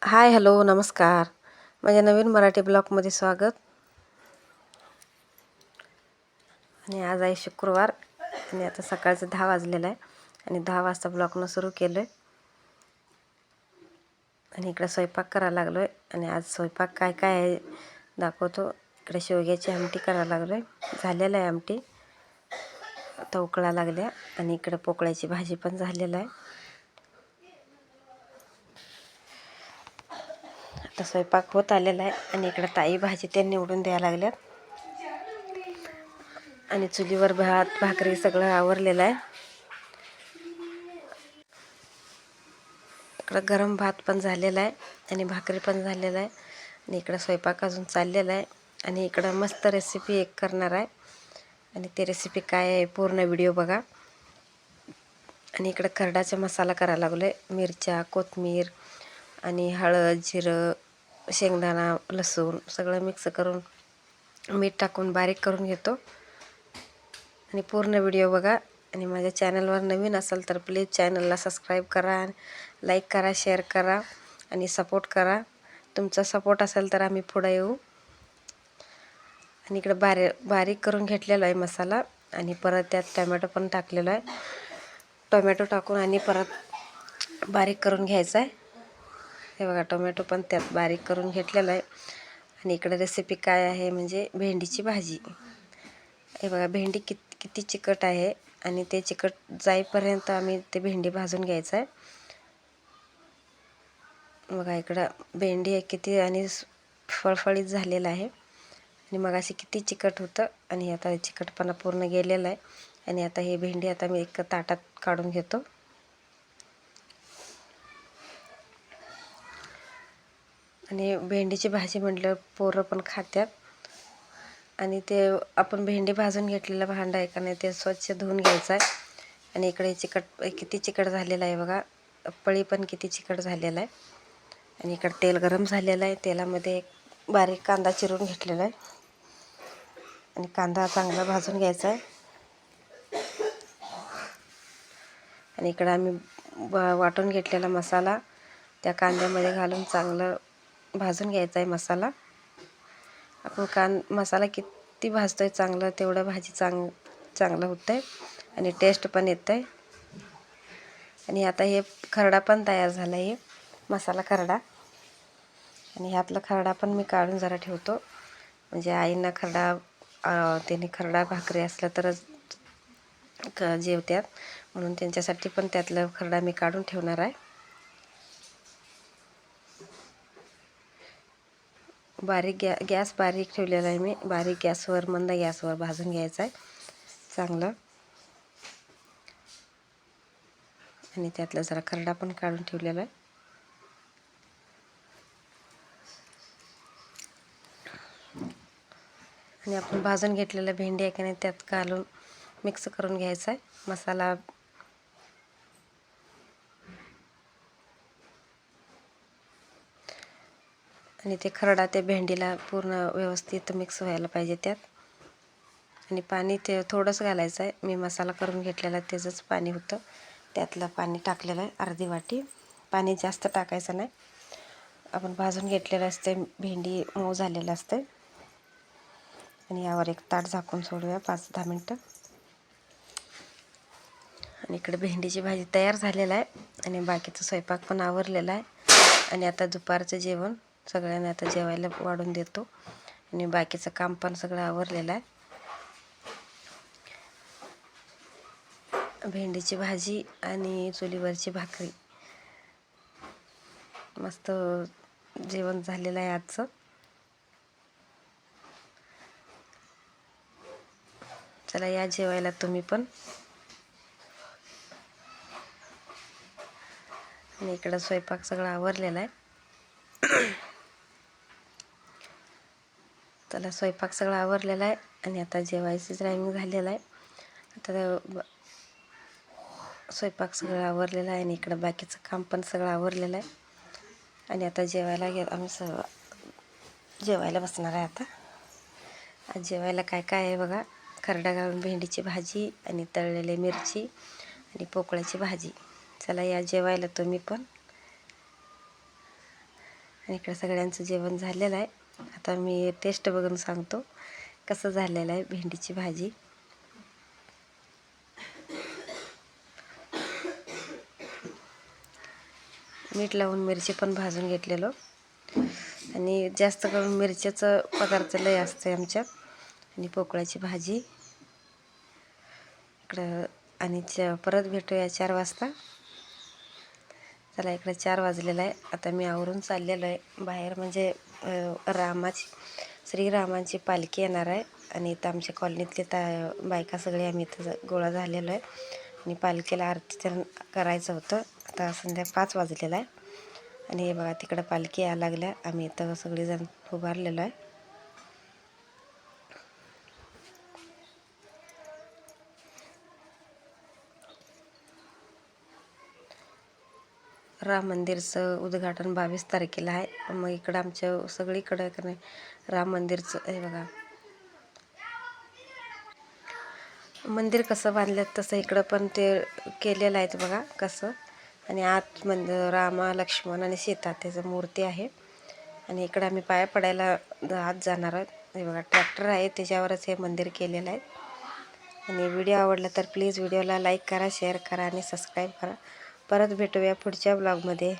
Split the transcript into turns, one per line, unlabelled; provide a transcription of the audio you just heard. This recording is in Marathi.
हाय, हॅलो, नमस्कार. माझ्या नवीन मराठी ब्लॉगमध्ये स्वागत. आणि आज आहे शुक्रवार आणि आता सकाळचं 10 वाजलेलं आहे आणि 10 वाजता ब्लॉगनं सुरू केलं आहे. आणि इकडे स्वयंपाक करायला लागलो आहे आणि आज स्वयंपाक काय काय आहे दाखवतो. इकडे शेवग्याची आमटी करायला लागलो आहे. झालेलं आहे आमटी, आता उकळा लागल्या. आणि इकडे पोकळ्याची भाजी पण झालेलं आहे. आता स्वयंपाक होत आलेला आहे आणि इकडे ताई भाजी ते निवडून द्यायला लागल्यात. आणि चुलीवर भात भाकरी सगळं आवरलेलं आहे. इकडं गरम भात पण झालेला आहे आणि भाकरी पण झालेला आहे. आणि इकडं स्वयंपाक अजून चाललेला आहे. आणि इकडं मस्त रेसिपी एक करणार आहे आणि ते रेसिपी काय आहे पूर्ण व्हिडिओ बघा. आणि इकडं खरडाचा मसाला करायला लागलो आहे. मिरच्या, कोथिंबीर आणि हळद, जिरं, शेंगदाणा, लसूण सगळं मिक्स करून मीठ टाकून बारीक करून घेतो. आणि पूर्ण व्हिडिओ बघा. आणि माझ्या चॅनलवर नवीन असाल तर प्लीज चॅनलला सबस्क्राईब करा, लाईक करा, शेअर करा आणि सपोर्ट करा. तुमचा सपोर्ट असेल तर आम्ही पुढे येऊ. आणि इकडे बारीक करून घेतलेला आहे मसाला आणि परत त्यात टोमॅटो पण टाकलेला आहे. टोमॅटो टाकून आणि परत बारीक करून घ्यायचा आहे. हे बघा, टोमॅटो पण त्यात बारीक करून घेतलेला आहे. आणि इकडे रेसिपी काय आहे म्हणजे भेंडीची भाजी. हे बघा, भेंडी किती चिकट आहे आणि ते चिकट जाईपर्यंत आम्ही ते भेंडी भाजून घ्यायचं आहे. बघा, इकडं भेंडी आहे किती आणि फळफळीत झालेलं आहे. आणि मग अशी किती चिकट होतं आणि आता चिकटपणा पूर्ण गेलेला आहे. आणि आता ही भेंडी आता मी एक ताटात काढून घेतो. आणि भेंडीची भाजी म्हटलं पोरं पण खात्यात. आणि ते आपण भेंडी भाजून घेतलेलं भांडं आहे का नाही ते स्वच्छ धुवून घ्यायचं आहे. आणि इकडे किती चिकट झालेलं आहे बघा, पळी पण किती चिकट झालेला आहे. आणि इकडे तेल गरम झालेलं आहे. तेलामध्ये एक बारीक कांदा चिरून घेतलेला आहे आणि कांदा चांगला भाजून घ्यायचा आहे. आणि इकडं आम्ही वाटून घेतलेला मसाला त्या कांद्यामध्ये घालून चांगलं भाजून घ्यायचा आहे मसाला. आपण मसाला किती भाजतो आहे चांगलं तेवढं भाजी चांगलं होतं आहे आणि टेस्ट पण येतं आहे. आणि आता हे खरडा पण तयार झाला आहे, मसाला खरडा. आणि ह्यातला खरडा पण मी काढून जरा ठेवतो म्हणजे आईंना त्याने खरडा भाकरी असलं तरच जेवत्यात, म्हणून त्यांच्यासाठी पण त्यातला खरडा मी काढून ठेवणार आहे. गॅस बारीक ठेवलेला आहे मी. बारीक गॅसवर, मंद गॅसवर भाजून घ्यायचं आहे चांगलं. आणि त्यातला जरा खरडा पण काढून ठेवलेला आहे. आणि आपण भाजून घेतलेल्या भेंडी आहे की नाही त्यात घालून मिक्स करून घ्यायचा आहे मसाला. आणि ते खरडा त्या भेंडीला पूर्ण व्यवस्थित मिक्स व्हायला पाहिजे त्यात. आणि पाणी ते थोडंसं घालायचं आहे. मी मसाला करून घेतलेला त्याचंच पाणी होतं, त्यातलं पाणी टाकलेलं आहे अर्धी वाटी. पाणी जास्त टाकायचं नाही, आपण भाजून घेतलेलं असते, भेंडी मऊ झालेलं असते. आणि यावर एक ताट झाकून सोडूया 5-10 मिनटं. आणि इकडे भेंडीची भाजी तयार झालेला आहे आणि बाकीचं स्वयंपाक पण आवरलेला आहे. आणि आता दुपारचं जेवण सगळ्यांना आता जेवायला वाढून देतो आणि बाकीचं काम पण सगळं आवरलेलं आहे. भेंडीची भाजी आणि चुलीवरची भाकरी, मस्त जेवण झालेलं आहे आजचं. चला या जेवायला तुम्ही पण. आणि इकडं स्वयंपाक सगळं आवरलेला आहे. त्याला स्वयंपाक सगळं आवरलेला आहे आणि आता जेवायचंच टायमिंग झालेलं आहे. आता स्वयंपाक सगळं आवरलेलं आहे आणि इकडं बाकीचं काम पण सगळं आवरलेलं आहे. आणि आता आम्ही जेवायला बसणार आहे आता. आज जेवायला काय काय आहे बघा, खरडा घालून भेंडीची भाजी आणि तळलेली मिरची आणि पोकळ्याची भाजी. चला या जेवायला तुम्ही पण. आणि इकडे सगळ्यांचं जेवण झालेलं आहे. आता मी टेस्ट बघून सांगतो कसं झालेलं आहे भेंडीची भाजी. मीठ लावून मिरची पण भाजून घेतलेलो आणि जास्त करून मिरच्याचं पदार्थ लय असते आमच्यात. आणि पोकळ्याची भाजी इकडं. आणि परत भेटूया 4 वाजता. चला इकडे 4 वाजलेलं आहे. आता मी आवरून चाललेलो आहे बाहेर. म्हणजे श्रीरामांची पालखी येणार आहे आणि इथं आमच्या कॉलनीतले बायका सगळे आम्ही इथं गोळा झालेलो आहे आणि पालखीला आरती करायचं होतं. आता संध्या 5 वाजलेला आहे आणि हे बघा तिकडं पालखी यायला लागल्या. आम्ही इथं सगळेजण उभारलेलो आहे. राम मंदिरचं उद्घाटन 22 तारखेला आहे. मग इकडं आमच्या सगळीकडं का नाही राम मंदिरचं हे बघा मंदिर कसं बांधलं तसं इकडं पण ते केलेलं आहे बघा कसं. आणि आत रामा लक्ष्मण आणि सीता त्याचं मूर्ती आहे. आणि इकडं आम्ही पाया पडायला आत जाणार आहोत. हे बघा ट्रॅक्टर आहे त्याच्यावरच हे मंदिर केलेलं आहे. आणि व्हिडिओ आवडला तर प्लीज व्हिडिओला लाईक करा, शेअर करा आणि सबस्क्राईब करा. परत भेटूया पुढच्या ब्लॉगमध्ये.